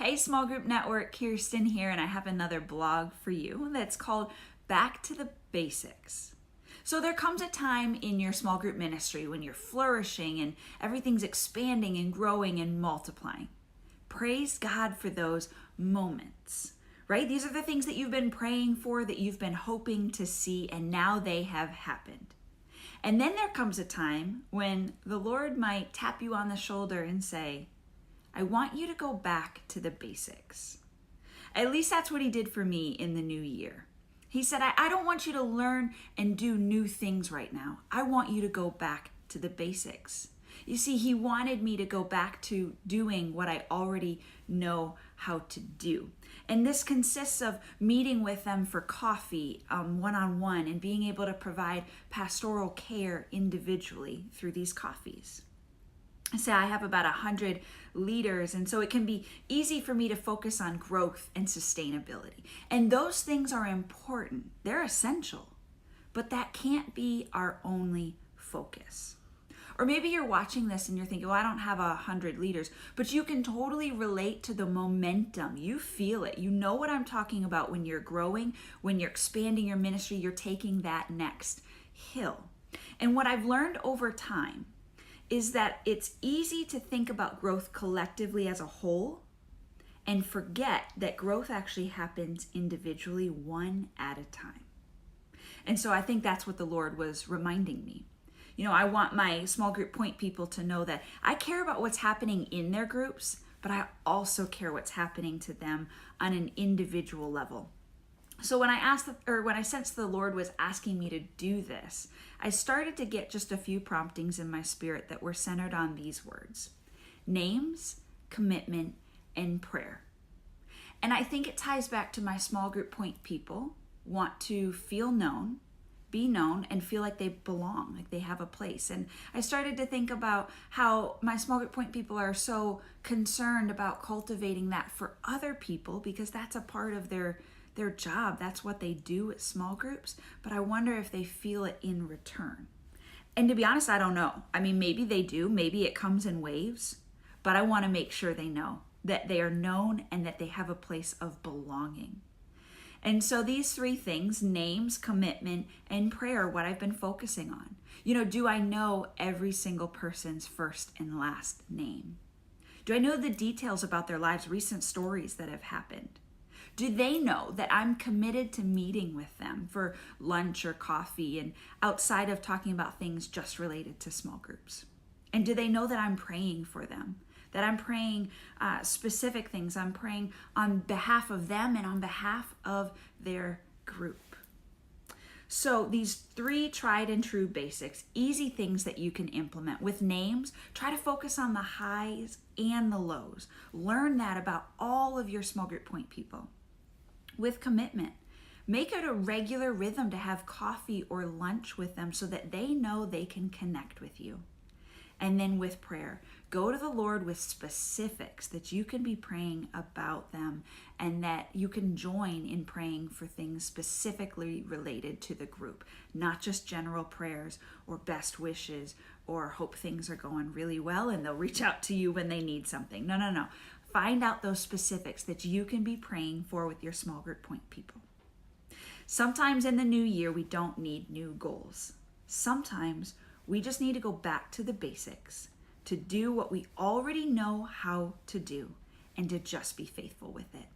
Hey, Small Group Network, Kirsten here, and I have another blog for you that's called Back to the Basics. So there comes a time in your small group ministry when you're flourishing and everything's expanding and growing and multiplying. Praise God for those moments, right? These are the things that you've been praying for, that you've been hoping to see, and now they have happened. And then there comes a time when the Lord might tap you on the shoulder and say, I want you to go back to the basics. At least that's what he did for me in the new year. He said, I don't want you to learn and do new things right now. I want you to go back to the basics. You see, he wanted me to go back to doing what I already know how to do. And this consists of meeting with them for coffee one-on-one and being able to provide pastoral care individually through these coffees. Say I have about 100 leaders, and so it can be easy for me to focus on growth and sustainability. And those things are important. They're essential. But that can't be our only focus. Or maybe you're watching this and you're thinking, well, I don't have 100 leaders, but you can totally relate to the momentum. You feel it. You know what I'm talking about when you're growing, when you're expanding your ministry, you're taking that next hill. And what I've learned over time is that it's easy to think about growth collectively as a whole and forget that growth actually happens individually, one at a time. And so I think that's what the Lord was reminding me. You know, I want my small group point people to know that I care about what's happening in their groups, but I also care what's happening to them on an individual level. So when I sensed the Lord was asking me to do this, I started to get just a few promptings in my spirit that were centered on these words: names, commitment, and prayer. And I think it ties back to my small group point people want to feel known, be known, and feel like they belong, like they have a place. And I started to think about how my small group point people are so concerned about cultivating that for other people because that's a part of their job. That's what they do at small groups. But I wonder if they feel it in return. And to be honest, I don't know. I mean, maybe they do. Maybe it comes in waves. But I want to make sure they know that they are known and that they have a place of belonging. And so these three things, names, commitment, and prayer, are what I've been focusing on. You know, do I know every single person's first and last name? Do I know the details about their lives, recent stories that have happened? Do they know that I'm committed to meeting with them for lunch or coffee and outside of talking about things just related to small groups? And do they know that I'm praying for them? That I'm praying specific things. I'm praying on behalf of them and on behalf of their group. So these three tried and true basics, easy things that you can implement. With names, try to focus on the highs and the lows. Learn that about all of your small group point people. With commitment, make it a regular rhythm to have coffee or lunch with them so that they know they can connect with you. And then with prayer, go to the Lord with specifics that you can be praying about them and that you can join in praying for things specifically related to the group, not just general prayers or best wishes or hope things are going really well and they'll reach out to you when they need something. No. Find out those specifics that you can be praying for with your small group point people. Sometimes in the new year, we don't need new goals. Sometimes we just need to go back to the basics, to do what we already know how to do, and to just be faithful with it.